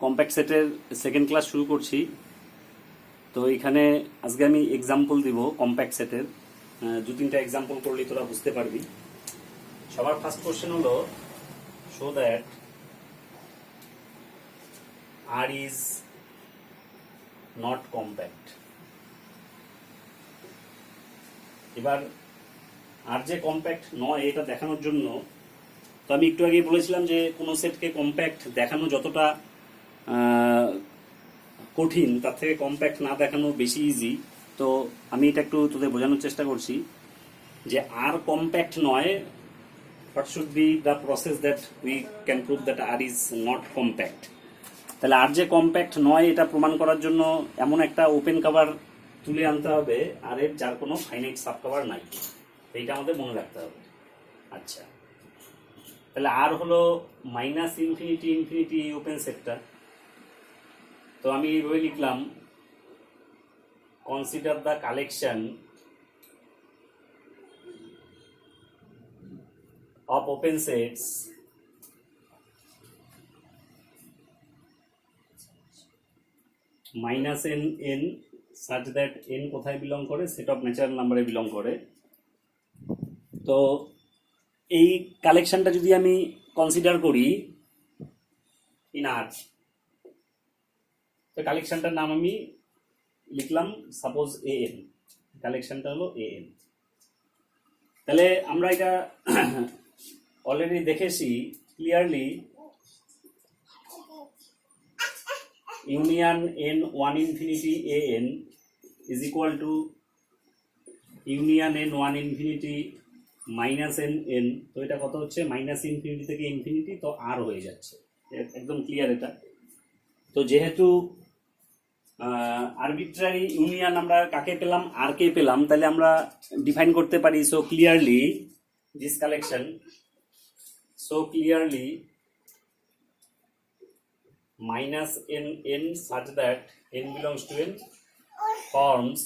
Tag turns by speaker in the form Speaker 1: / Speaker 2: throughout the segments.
Speaker 1: Compact সেটের second class শুরু করছি। তো এখানে আজকে আমি এক্সাম্পল দিব কম্প্যাক্ট সেটের। দু তিনটা এক্সাম্পল করলে তোরা বুঝতে পারবি। সবার ফার্স্ট কোশ্চেন হলো show that R is not compact. এবার আর যে কম্প্যাক্ট নয় এটা দেখানোর জন্য, তো আমি একটু আগে বলেছিলাম যে কোনো সেটকে কম্প্যাক্ট দেখানো যতটা কঠিন তার থেকে কম্প্যাক্ট না দেখানো বেশি ইজি। তো আমি এটা একটু তোদের বোঝানোর চেষ্টা করছি যে আর কম্প্যাক্ট নয়, what should be the process that we can prove that R is not compact. তাহলে আর যে কম্প্যাক্ট নয় এটা প্রমাণ করার জন্য এমন একটা ওপেন কভার তুলে আনতে হবে আর এর যার কোনো ফাইনাইট সাব কভার নাই, এইটা আমাদের মনে রাখতে হবে। আচ্ছা, তাহলে আর হলো মাইনাস ইনফিনিটি ইনফিনিটি ওপেন সেটটা। তো আমি এইভাবে লিখলাম, consider the collection of open sets minus n such that n কোথায় বিলং করে, সেট অফ ন্যাচারাল নাম্বারে বিলং করে। তো এই কালেকশনটা যদি আমি কনসিডার করি ইন আর, তো কালেকশনটার নাম আমি লিখলাম সাপোজ an, কালেকশনটা হলো an। তাহলে আমরা এটা অলরেডি দেখেছি clearly, union n 1 infinity an is equal to union n 1 infinity minus n n। তো এটা কত হচ্ছে, মাইনাস ইনফিনিটি থেকে ইনফিনিটি, তো আর হয়ে যাচ্ছে, একদম ক্লিয়ার এটা। তো যেহেতু আরবিট্রারি ইউনিয়ন আমরা কাকে পেলাম, আর কে পেলাম, তাহলে আমরা ডিফাইন করতে পারি so clearly this collection, so clearly minus n such that n belongs to n forms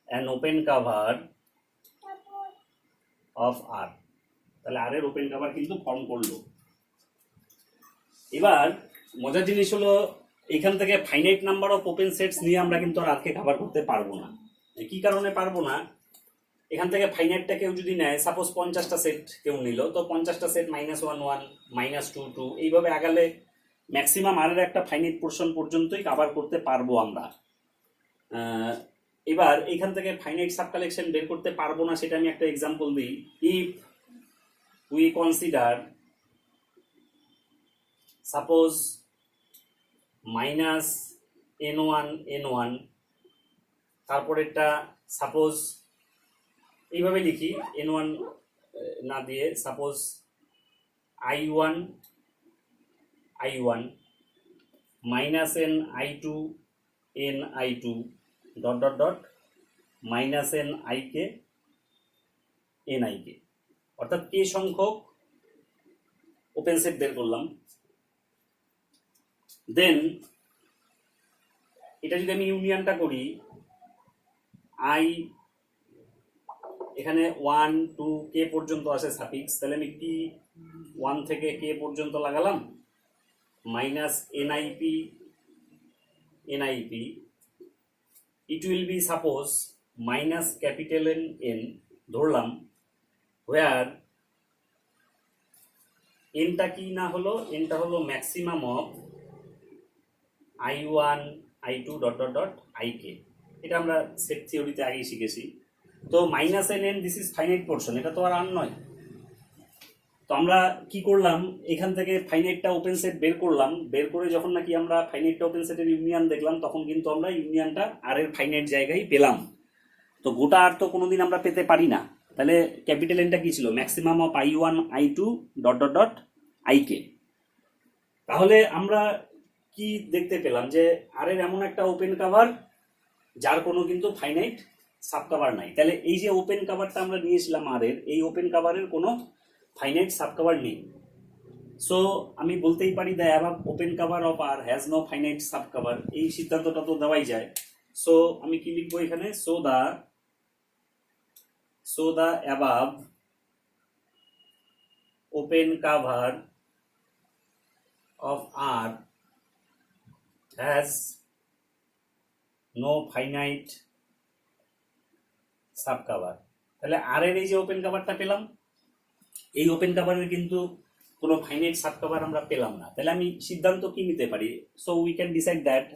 Speaker 1: an open cover of R। তাহলে আর এর ওপেন কভার কিন্তু ফর্ম করলো। এবার মজার জিনিস হলো এখান থেকে finite number of open sets নিয়ে আমরা কিন্তু আর কে কভার করতে পারবো না। কি কারণে পারবো না, এখান থেকে ফাইনাইটটা কেউ যদি নেয়, সাপোজ 50টা সেট কেউ নিল, তো 50টা সেট -1 1 -2 2 এইভাবে আগালে ম্যাক্সিমাম আর একটা ফাইনাইট পোর্শন পর্যন্তই কভার করতে পারবো আমরা। এবার এখান থেকে ফাইনাইট সাব কালেকশন বের করতে পারবো না, সেটা আমি একটা এক্সাম্পল দিই। If we consider suppose -n1 n1, তারপরেরটা সাপোজ এইভাবে লিখি, n1 না দিয়ে suppose i1 i1 minus n i2 n i2 dot dot dot minus n ik n ik, অর্থাৎ কে সংখ্যক ওপেন সেট বের করলাম। দেন এটা যদি আমি ইউনিয়নটা করি, আই এখানে 1 2 কে পর্যন্ত আসে সাফিক্স, তাহলে আমি টি 1 থেকে কে পর্যন্ত লাগালাম, minus nip nip, it will be suppose minus capital n n ধরলাম, where nটা কি না হলো, nটা হলো maximum of i1 i2 dot dot dot ik। এটা আমরা সেট থিওরিতে আগেই শিখেছি। তো minus n this is finite portion, এটা তো আর নয়। তো আমরা কি করলাম, এখান থেকে ফাইনাইটটা ওপেন সেট বের করলাম, বের করে যখন নাকি আমরা ফাইনাইটটা ওপেন সেটের ইউনিয়ন দেখলাম, তখন কিন্তু আমরা ইউনিয়নটা আর এর ফাইনাইট জায়গায় পেলাম। তো গোটা আর তো কোনোদিন আমরা পেতে পারি না। তাহলে ক্যাপিটাল এনটা কি ছিল, maximum of i1 i2 dot dot dot ik। তাহলে আমরা কি দেখতে পেলাম যে আর এর এমন একটা ওপেন কভার যার কোনো কিন্তু ফাইনাইট সাব কভার নাই। তাহলে এই যে ওপেন কভারটা আমরা নিয়েছিলাম আর এর, এই ওপেন কভারের কোনো ফাইনাইট সাব কভার নেই। সো আমি বলতেই পারি the above open cover of R has no finite sub cover, এই সিদ্ধান্তটা তো দেওয়াই যায়। সো আমি কি লিখবো এখানে, so the above open cover of R has no finite সাবকাভার। তাহলে আর এর এই যে ওপেন কাভারটা পেলাম, এই ওপেন কাভারের কিন্তু কোনো ফাইনাইট সাবকাভার আমরা পেলাম না। তাহলে আমি সিদ্ধান্ত কি নিতে পারি? So we can decide that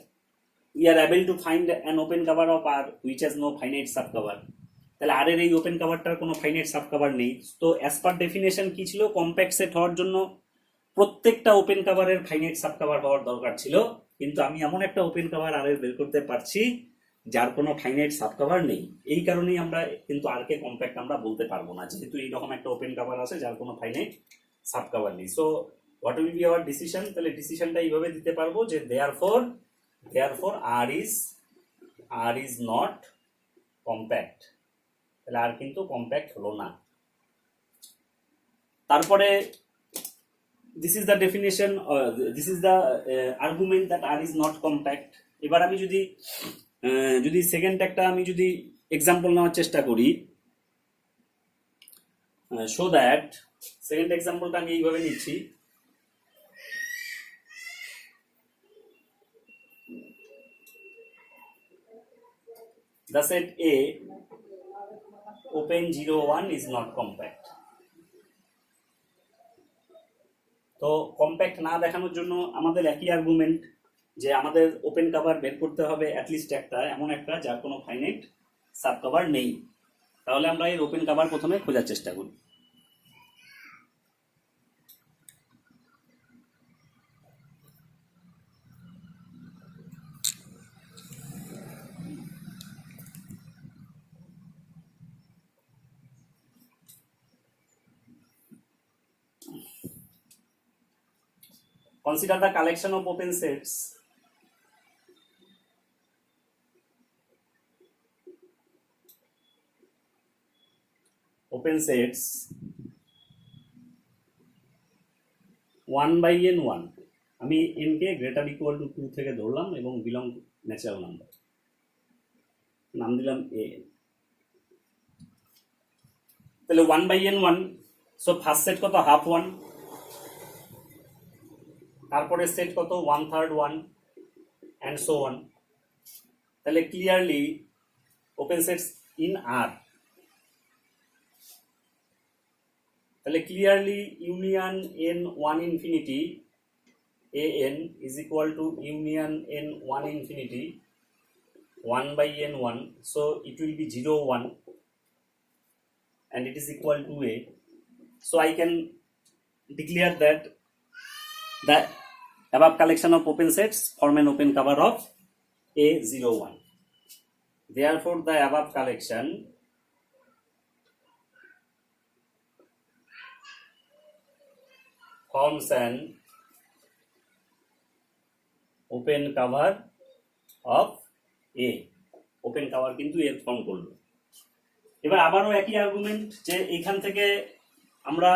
Speaker 1: we are able to find an open cover of R which has no finite subcover। তাহলে আর এর এই ওপেন কাভারটার কোনো ফাইনাইট সাবকভার নেই। তো অ্যাজ পার ডেফিনেশন কি ছিল? কম্প্যাক্ট সেট হওয়ার জন্য প্রত্যেকটা ওপেন কাভারের ফাইনাইট সাবকভার হওয়ার দরকার ছিল, কিন্তু আমি এমন একটা ওপেন কাভার আর এর বের করতে পারছি যার কোনো ফাইনাইট সাবকভার নেই। এই কারণেই আমরা কিন্তু আর কে কম্প্যাক্ট আমরা বলতে পারবো না, যেহেতু এইরকম একটা ওপেন কাভার আছে যার কোনো ফাইনাইট সাবকভার নেই। So what will be hour decision? তাহলে ডিসিশনটা এইভাবে দিতে পারবো যে therefore R is not compact। তাহলে আর কিন্তু কম্প্যাক্ট হলো না। তারপরে this is the definition, this is the argument that R is not compact. এবার আমি যদি সেকেন্ড একটা আমি যদি এক্সাম্পল নেওয়ার চেষ্টা করি, সো দ্যাট সেকেন্ড এক্সাম্পলটা আমি এইভাবে নিচ্ছি। The set A open 0 1 is not compact। তো কম্প্যাক্ট না দেখানোর জন্য আমাদের একই আর্গুমেন্ট যে আমাদের ওপেন কভার বের করতে হবে অ্যাটলিস্ট একটা, এমন একটা যার কোনো ফাইনাইট সাব কভার নেই। তাহলে আমরা এর ওপেন কভার প্রথমে খোঁজার চেষ্টা করি। Consider the collection of open sets one by n1। আমি n k greater equal to 2 থেকে ধরলাম এবং বিলং ন্যাচারাল নাম্বার, নাম দিলাম a। তাহলে 1 by n1, so first set কত? হাফ 1, তারপরে সেট কত? 1/3 1 and so on। তাহলে clearly open sets in R, তাহলে clearly union n 1 infinity an is equal to union n 1 infinity 1 by n1, so it will be 0 1 and it is equal to a। So I can declare that the above collection of open sets form an open cover of A 0 1। Therefore the above collection forms an open cover of A। Open cover কিন্তু এর form করলো। এবার আবারও একই argument যে এখান থেকে আমরা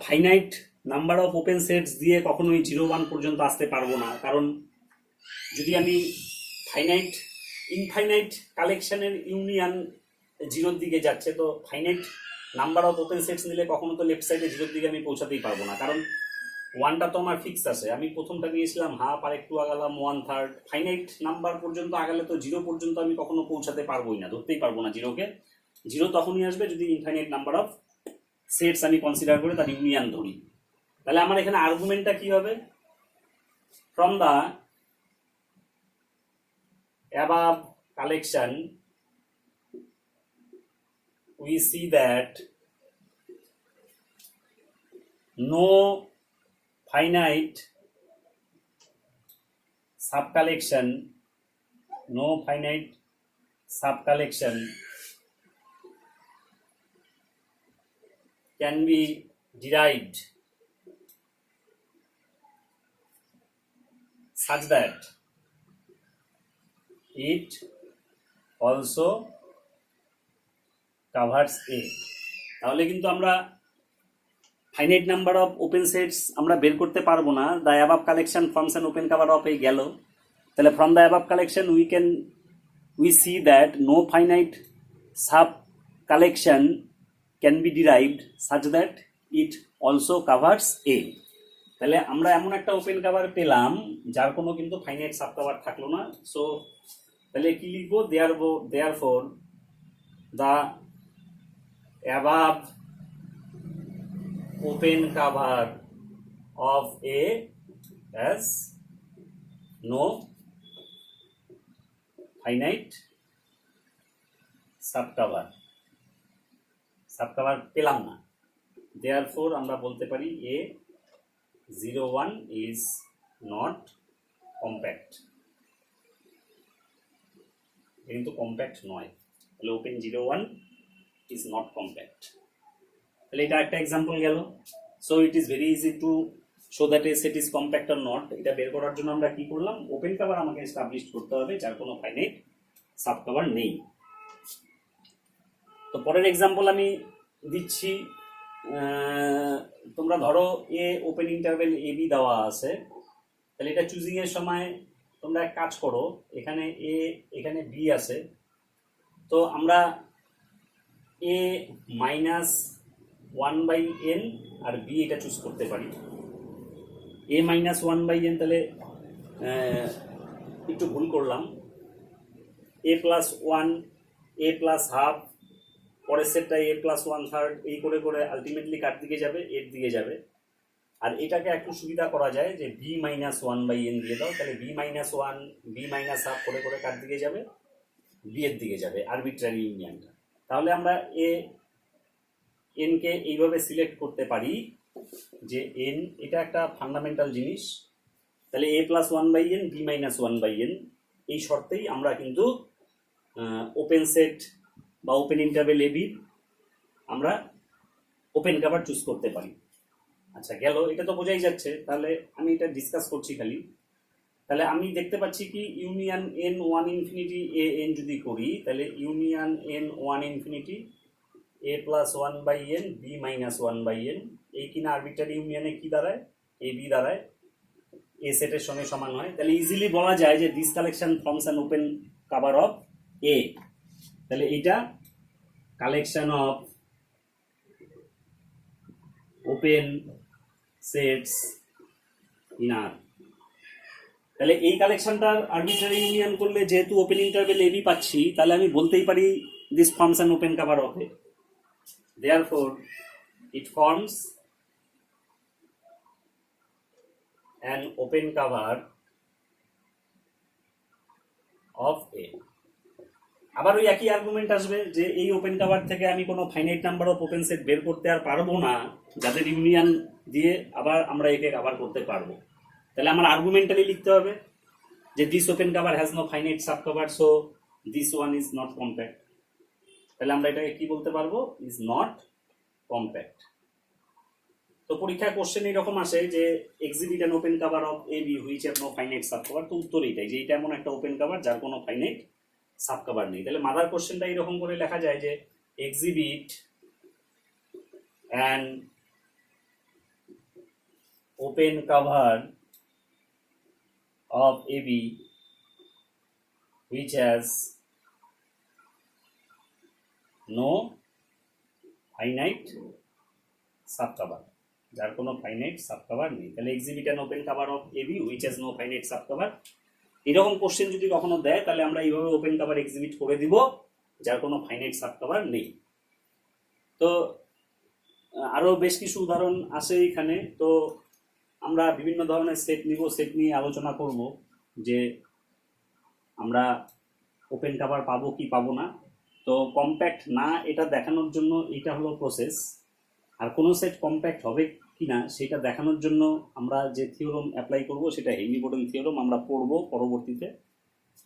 Speaker 1: finite number of open sets দিয়ে কখনোই 0 1 পর্যন্ত আসতে পারবো না, কারণ যদি আমি ইনফাইনাইট কালেকশনের ইউনিয়ন 0 দিকে যাচ্ছে, তো finite number of open sets নিলে কখনো তো লেফট সাইডে 0 দিকে আমি পৌঁছাতেই পারবো না, কারণ 1টা তো আমার ফিক্স আছে। আমি প্রথমটা নিয়েছিলাম হাফ, আর একটু আগালাম 1/3। ফাইনাইট নাম্বার পর্যন্ত আগালে তো 0 পর্যন্ত আমি কখনো পৌঁছাতে পারবোই না, ধরতেই পারবো না 0কে। 0 তখনই আসবে যদি ইনফাইনাইট নাম্বার অফ সেটস আমি কনসিডার করে তার ইউনিয়ন ধরি। তাহলে আমার এখানে আর্গুমেন্টটা কি হবে? From the above collection we see that no finite subcollection can be derived such that it also covers A। তাহলে কিন্তু আমরা finite number of open sets আমরা বের করতে পারবো না। The above collection forms an open cover of A গেল। তাহলে from the above collection we see that no finite sub collection can be derived such that it also covers A. তাহলে আমরা এমন একটা ওপেন কভার পেলাম যার কোনো কিন্তু ফাইনাইট সাব কভার থাকলো না। সো তাহলে কি লিখবো, therefore the above open cover of A has no finite sub cover পেলাম না, দেয়ারফর আমরা বলতে পারি এ 01 ইজ নট কম্প্যাক্ট, কিন্তু কম্প্যাক্ট নয়। তাহলে ওপেন 01 ইজ নট কম্প্যাক্ট। তাহলে এটা একটা এক্সাম্পল গেল। So it is very easy to show that a set is compact or not. এটা বের করার জন্য আমরা কি করলাম, ওপেন কভার আমাকে এস্টাবলিশ করতে হবে যার কোনো ফাইনাইট সাব কভার নেই। তো পরের এক্সাম্পল আমি দিচ্ছি। তোমরা ধরো এ ওপেন ইন্টারভেল এ বি দেওয়া আছে, তাহলে এটা চুজিং এর সময় তোমরা এক কাজ করো, এখানে এ এখানে বি আছে, তো আমরা এ -1/n আর বি এটা চুজ করতে পারি। এ -1/n, তাহলে একটু ভুল করলাম, a+1 a+1/2, পরের সেটটা a+1/3, এই করে করে আলটিমেটলি কার দিকে যাবে, এর দিকে যাবে। আর এটাকে একটু সুবিধা করা যায় যে b -1/n দিয়ে দাও, তাহলে b -1 b-1/2 করে করে কার দিকে যাবে, বি এর দিকে যাবে, আরবিট্রারি ইউনিয়নটা। তাহলে আমরা এন কে এইভাবে সিলেক্ট করতে পারি যে এন এটা একটা ফান্ডামেন্টাল জিনিস, তাহলে a+1/n b-1/n, এই শর্তেই আমরা কিন্তু ওপেন সেট বা ওপেন ইন্টারভেল এবি আমরা ওপেন কভার চুজ করতে পারি। আচ্ছা গেল, এটা তো বোঝাই যাচ্ছে। তাহলে আমি এটা ডিসকাস করছি খালি। তাহলে আমি দেখতে পাচ্ছি কি union n 1 infinity A N যদি করি, তাহলে union n 1 infinity a+1/n b-1/n, এই কিনা আরবিট্রারি ইউনিয়নে কি দাঁড়ায়, এ বি দাঁড়ায় এ সেটের সঙ্গে সমান হয়। তাহলে ইজিলি বলা যায় যে this collection forms an open cover of A. তাহলে এটা collection of open sets in R. তাহলে এই কালেকশনটার আরবিট্রারি ইউনিয়ন করলে যেহেতু ওপেন ইন্টারভেল এবি পাচ্ছি, তাহলে আমি বলতেই পারি this forms an open cover of A, therefore it forms an open cover of A। আবার ওই একই আর্গুমেন্ট আসবে যে এই ওপেন কভার থেকে আমি কোনো finite number of open set বের করতে আর পারবো না যাদের ইউনিয়ন দিয়ে আবার আমরা একে কভার করতে পারবো। তাহলে আমার আর্গুমেন্টালি লিখতে হবে যে this open cover has no finite sub cover, so this one is not compact. তাহলে আমরা এটাকে কি বলতে পারবো, ইজ নট কম্প্যাক্ট। তো পরীক্ষায় কোশ্চেন এরকম আসে যে exhibit an open cover of A B which have no finite sub cover. তো উত্তর এইটাই যে এটা এমন একটা ওপেন কভার যার কোনো ফাইনাইট সাব কভার নেই। তাহলে মাদার কোশ্চেনটা এরকম করে লেখা যায় যে exhibit an open cover of A B which has no finite sub cover, যার কোনো ফাইনাইট সাব কভার নেই। তাহলে exhibit an open cover of A B which has no finite sub cover. এরকম কোশ্চেন যদি কখনো দেয় তাহলে আমরা এইভাবে ওপেন কভার এক্সিবিট করে দিব যার কোনো ফাইনাইট সাব কভার নেই। তো আরো বেশ কিছু উদাহরণ আছে এখানে। তো আমরা বিভিন্ন ধরনের সেট নিব, সেট নিয়ে আলোচনা করব যে আমরা ওপেন কভার পাবো কি পাবো না। তো কম্প্যাক্ট না এটা দেখানোর জন্য এটা হলো প্রসেস, আর কোনো সেট কম্প্যাক্ট হবে কিনা সেটা দেখানোর জন্য আমরা যে থিওরম অ্যাপ্লাই করব সেটা হেইনি-বোর্ডেন থিওরম আমরা পড়বো পরবর্তীতে।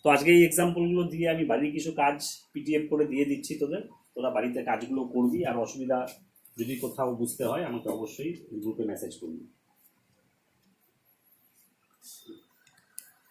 Speaker 1: তো আজকে এই এক্সাম্পলগুলো দিয়ে আমি বাড়ির কিছু কাজ পিডিএফ করে দিয়ে দিচ্ছি তোরা বাড়িতে কাজগুলো করবি। আর অসুবিধা যদি কোথাও বুঝতে হয় আমাকে অবশ্যই গ্রুপে মেসেজ করবি।